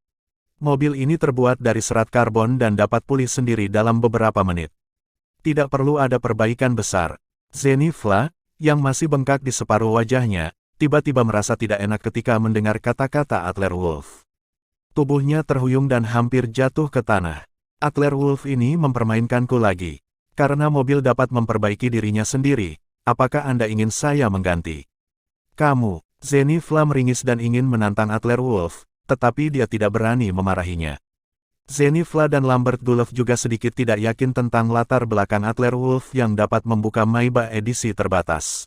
A: Mobil ini terbuat dari serat karbon dan dapat pulih sendiri dalam beberapa menit. Tidak perlu ada perbaikan besar. Zenifla, yang masih bengkak di separuh wajahnya, tiba-tiba merasa tidak enak ketika mendengar kata-kata Adlerwolf. Tubuhnya terhuyung dan hampir jatuh ke tanah. Adlerwolf ini mempermainkanku lagi. Karena mobil dapat memperbaiki dirinya sendiri, apakah Anda ingin saya mengganti? Kamu, Zenifla meringis dan ingin menantang Adlerwolf, tetapi dia tidak berani memarahinya. Zenifla dan Lambert Dulov juga sedikit tidak yakin tentang latar belakang Adlerwolf yang dapat membuka Maybach edisi terbatas.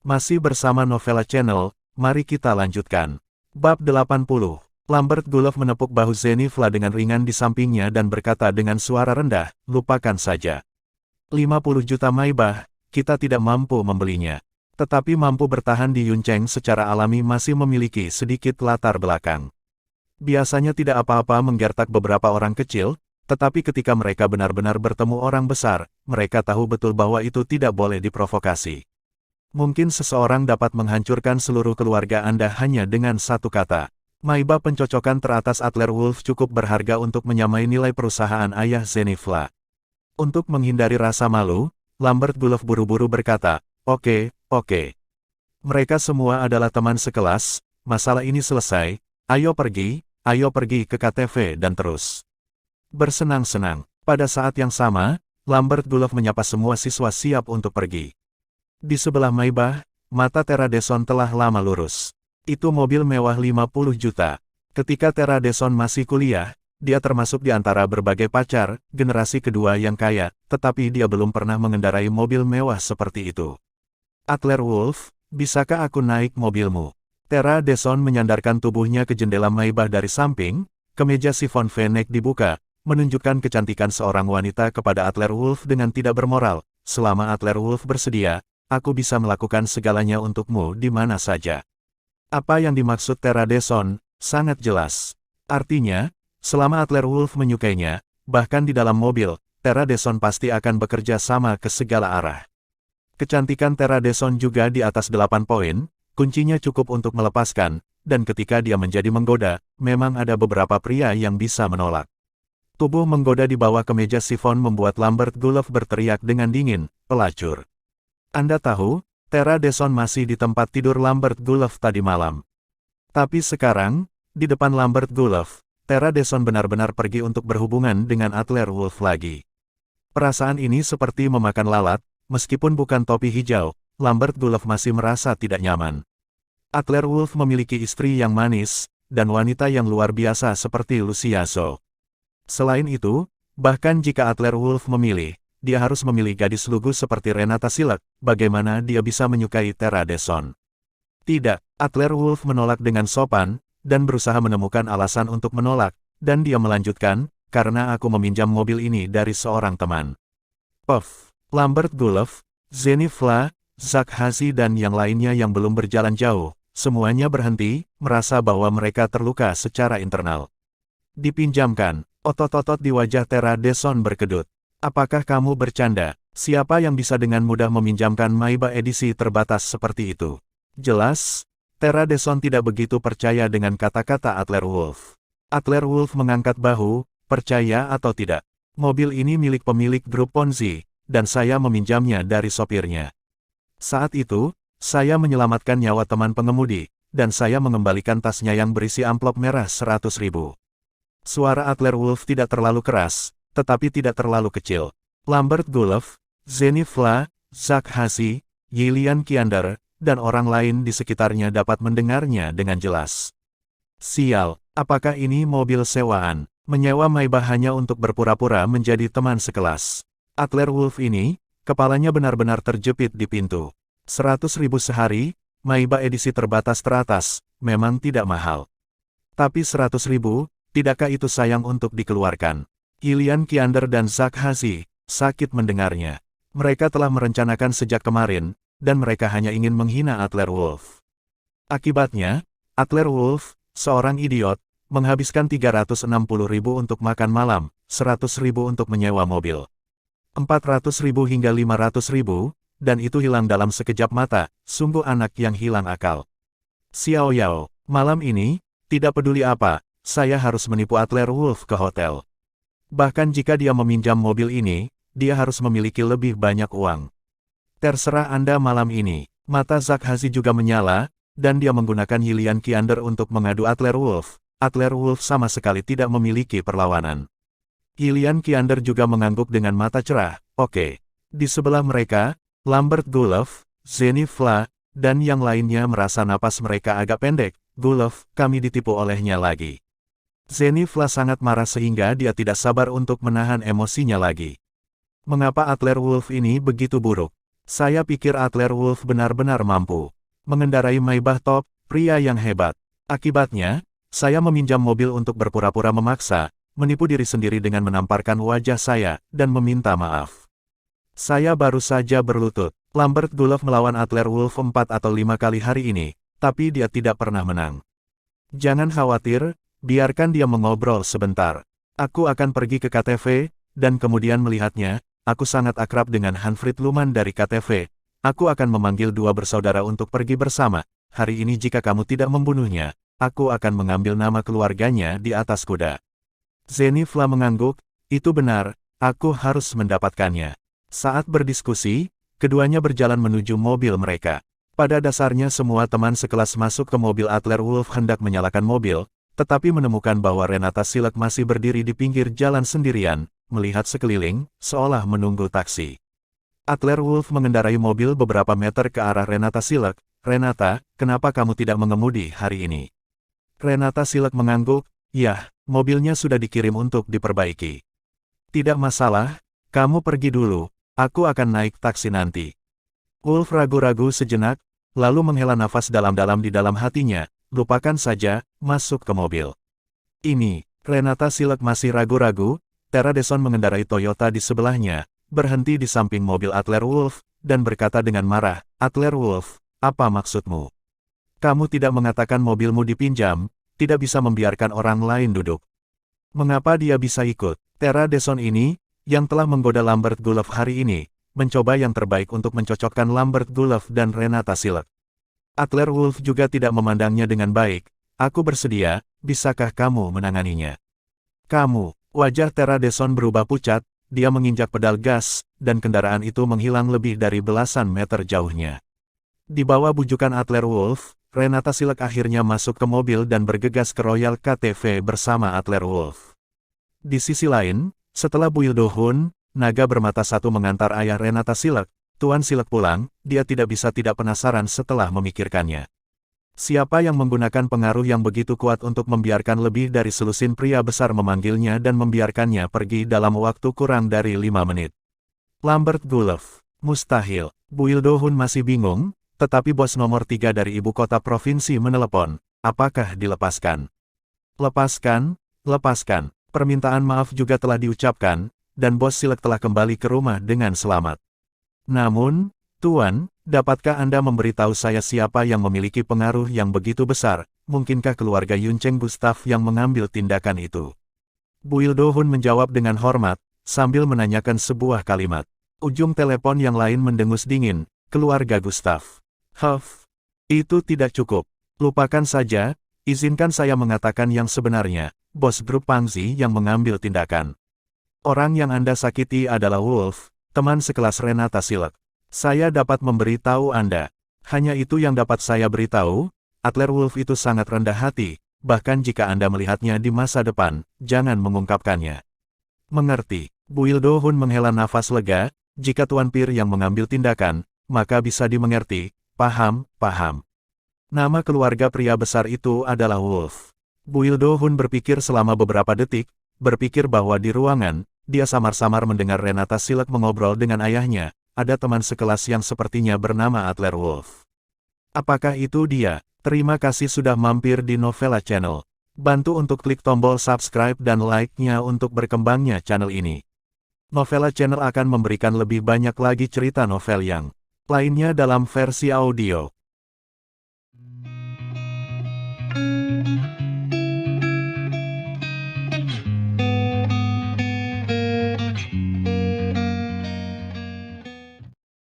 A: Masih bersama Novella Channel, mari kita lanjutkan. Bab 80. Lambert Dulov menepuk bahu Zenifla dengan ringan di sampingnya dan berkata dengan suara rendah, lupakan saja. 50 juta Maybach, kita tidak mampu membelinya. Tetapi mampu bertahan di Yuncheng secara alami masih memiliki sedikit latar belakang. Biasanya tidak apa-apa menggertak beberapa orang kecil, tetapi ketika mereka benar-benar bertemu orang besar, mereka tahu betul bahwa itu tidak boleh diprovokasi. Mungkin seseorang dapat menghancurkan seluruh keluarga Anda hanya dengan satu kata. Maybach pencocokan teratas Adlerwolf cukup berharga untuk menyamai nilai perusahaan ayah Zenifla. Untuk menghindari rasa malu, Lambert Dulov buru-buru berkata, Oke. Mereka semua adalah teman sekelas, masalah ini selesai, ayo pergi ke KTV dan terus bersenang-senang. Pada saat yang sama, Lambert Dulov menyapa semua siswa siap untuk pergi. Di sebelah Maybach, mata Tera Deson telah lama lurus. Itu mobil mewah 50 juta. Ketika Tera Deson masih kuliah, dia termasuk di antara berbagai pacar, generasi kedua yang kaya, tetapi dia belum pernah mengendarai mobil mewah seperti itu. Adlerwolf, bisakah aku naik mobilmu? Tera Deson menyandarkan tubuhnya ke jendela Maybach dari samping, kemeja sifon V-neck dibuka, menunjukkan kecantikan seorang wanita kepada Adlerwolf dengan tidak bermoral. Selama Adlerwolf bersedia, aku bisa melakukan segalanya untukmu di mana saja. Apa yang dimaksud Tera Deson, sangat jelas. Artinya, selama Adlerwolf menyukainya, bahkan di dalam mobil, Tera Deson pasti akan bekerja sama ke segala arah. Kecantikan Tera Deson juga di atas 8 poin, kuncinya cukup untuk melepaskan, dan ketika dia menjadi menggoda, memang ada beberapa pria yang bisa menolak. Tubuh menggoda di bawah kemeja sifon membuat Lambert Dulov berteriak dengan dingin, pelacur. Anda tahu, Tera Deson masih di tempat tidur Lambert Dulov tadi malam. Tapi sekarang, di depan Lambert Dulov, Tera Deson benar-benar pergi untuk berhubungan dengan Adlerwolf lagi. Perasaan ini seperti memakan lalat, meskipun bukan topi hijau, Lambert Dulov masih merasa tidak nyaman. Adlerwolf memiliki istri yang manis, dan wanita yang luar biasa seperti Lucia Zhou. Selain itu, bahkan jika Adlerwolf memilih, dia harus memilih gadis lugu seperti Renata Silek, bagaimana dia bisa menyukai Tera Deson? Tidak, Adlerwolf menolak dengan sopan, dan berusaha menemukan alasan untuk menolak, dan dia melanjutkan, karena aku meminjam mobil ini dari seorang teman. Puff, Lambert Dulov, Zenifla, Zak Hazi dan yang lainnya yang belum berjalan jauh, semuanya berhenti, merasa bahwa mereka terluka secara internal. Dipinjamkan, otot-otot di wajah Tera Deson berkedut. Apakah kamu bercanda? Siapa yang bisa dengan mudah meminjamkan Maybach edisi terbatas seperti itu? Jelas, Tera Deson tidak begitu percaya dengan kata-kata Adlerwolf. Adlerwolf mengangkat bahu, percaya atau tidak. Mobil ini milik pemilik grup Ponzi, dan saya meminjamnya dari sopirnya. Saat itu, saya menyelamatkan nyawa teman pengemudi, dan saya mengembalikan tasnya yang berisi amplop merah 100.000. Suara Adlerwolf tidak terlalu keras, tetapi tidak terlalu kecil. Lambert Dulov, Zenifla, Zak Hazi, Yilian Kiander, dan orang lain di sekitarnya dapat mendengarnya dengan jelas. Sial, apakah ini mobil sewaan? Menyewa Maybach hanya untuk berpura-pura menjadi teman sekelas. Adlerwolf ini, kepalanya benar-benar terjepit di pintu. 100.000 sehari, Maybach edisi terbatas teratas, memang tidak mahal. Tapi 100.000, tidakkah itu sayang untuk dikeluarkan? Yilian Kiander dan Zak Hazi, sakit mendengarnya. Mereka telah merencanakan sejak kemarin, dan mereka hanya ingin menghina Adlerwolf. Akibatnya, Adlerwolf, seorang idiot, menghabiskan 360.000 untuk makan malam, 100.000 untuk menyewa mobil. 400.000 hingga 500.000, dan itu hilang dalam sekejap mata, sungguh anak yang hilang akal. Xiao Yao, malam ini, Tidak peduli apa, saya harus menipu Adler Wolf ke hotel. Bahkan jika dia meminjam mobil ini, dia harus memiliki lebih banyak uang. Terserah Anda malam ini. Mata Zak Hazi juga menyala, dan dia menggunakan Yilian Kiander untuk mengadu Adler Wolf. Adler Wolf sama sekali tidak memiliki perlawanan. Yilian Kiander juga mengangguk dengan mata cerah. Oke. Di sebelah mereka, Lambert Gulov, Zenny Fla, dan yang lainnya merasa napas mereka agak pendek. Gulov, kami ditipu olehnya lagi. Zenny Fla sangat marah sehingga dia tidak sabar untuk menahan emosinya lagi. Mengapa Adler Wolf ini begitu buruk? Saya pikir Adler Wolf benar-benar mampu mengendarai Maybach Top, pria yang hebat. Akibatnya, saya meminjam mobil untuk berpura-pura memaksa, menipu diri sendiri dengan menamparkan wajah saya, dan meminta maaf. Saya baru saja berlutut. Lambert Gulov melawan Adler Wolf 4 atau 5 kali hari ini, tapi dia tidak pernah menang. Jangan khawatir, biarkan dia mengobrol sebentar. Aku akan pergi ke KTV, dan kemudian melihatnya. Aku sangat akrab dengan Hanfried Luman dari KTV. Aku akan memanggil dua bersaudara untuk pergi bersama. Hari ini jika kamu tidak membunuhnya, aku akan mengambil nama keluarganya di atas kuda. Zenny Fla mengangguk, itu benar, aku harus mendapatkannya. Saat berdiskusi, keduanya berjalan menuju mobil mereka. Pada dasarnya semua teman sekelas masuk ke mobil Adler Wolf hendak menyalakan mobil, tetapi menemukan bahwa Renata Silek masih berdiri di pinggir jalan sendirian, melihat sekeliling, seolah menunggu taksi. Adler Wolf mengendarai mobil beberapa meter ke arah Renata Silek. Renata, kenapa kamu tidak mengemudi hari ini? Renata Silek mengangguk, yah, mobilnya sudah dikirim untuk diperbaiki. Tidak masalah, kamu pergi dulu, aku akan naik taksi nanti. Wolf ragu-ragu sejenak, lalu menghela nafas dalam-dalam di dalam hatinya, lupakan saja, masuk ke mobil. Ini, Renata Silek masih ragu-ragu, Tera Deson mengendarai Toyota di sebelahnya, berhenti di samping mobil Adler Wolf, dan berkata dengan marah, Adler Wolf, apa maksudmu? Kamu tidak mengatakan mobilmu dipinjam, tidak bisa membiarkan orang lain duduk. Mengapa dia bisa ikut? Tera Deson ini, yang telah menggoda Lambert Gulov hari ini, mencoba yang terbaik untuk mencocokkan Lambert Gulov dan Renata Silek. Adler Wolf juga tidak memandangnya dengan baik. Aku bersedia, bisakah kamu menanganinya? Kamu, wajah Tera Deson berubah pucat, dia menginjak pedal gas, dan kendaraan itu menghilang lebih dari belasan meter jauhnya. Di bawah bujukan Adler Wolf, Renata Silek akhirnya masuk ke mobil dan bergegas ke Royal KTV bersama Adler Wolf. Di sisi lain, setelah Buil Do-hun, naga bermata satu mengantar ayah Renata Silek, Tuan Silek pulang, dia tidak bisa tidak penasaran setelah memikirkannya. Siapa yang menggunakan pengaruh yang begitu kuat untuk membiarkan lebih dari selusin pria besar memanggilnya dan membiarkannya pergi dalam waktu kurang dari 5 menit? Lambert Gulov. Mustahil. Buil Do-hun masih bingung, tetapi bos nomor 3 dari ibu kota provinsi menelepon. Apakah dilepaskan? Lepaskan, lepaskan. Permintaan maaf juga telah diucapkan, dan bos Silek telah kembali ke rumah dengan selamat. Namun, Tuan, dapatkah Anda memberitahu saya siapa yang memiliki pengaruh yang begitu besar? Mungkinkah keluarga Yuncheng Gustav yang mengambil tindakan itu? Buil Do-hun menjawab dengan hormat, sambil menanyakan sebuah kalimat. Ujung telepon yang lain mendengus dingin, keluarga Gustav. Huff, itu tidak cukup. Lupakan saja, izinkan saya mengatakan yang sebenarnya, bos grup Pangzi yang mengambil tindakan. Orang yang Anda sakiti adalah Wolf, teman sekelas Renata Silek. Saya dapat memberitahu Anda. Hanya itu yang dapat saya beritahu, Adler Wolf itu sangat rendah hati, bahkan jika Anda melihatnya di masa depan, jangan mengungkapkannya. Mengerti. Buil Do-hun menghela nafas lega, jika Tuan Pir yang mengambil tindakan, maka bisa dimengerti, paham, paham. Nama keluarga pria besar itu adalah Wolf. Buil Do-hun berpikir selama beberapa detik, berpikir bahwa di ruangan, dia samar-samar mendengar Renata Silek mengobrol dengan ayahnya, ada teman sekelas yang sepertinya bernama Adler Wolf. Apakah itu dia? Terima kasih sudah mampir di Novella Channel. Bantu untuk klik tombol subscribe dan like-nya untuk berkembangnya channel ini. Novella Channel akan memberikan lebih banyak lagi cerita novel yang lainnya dalam versi audio.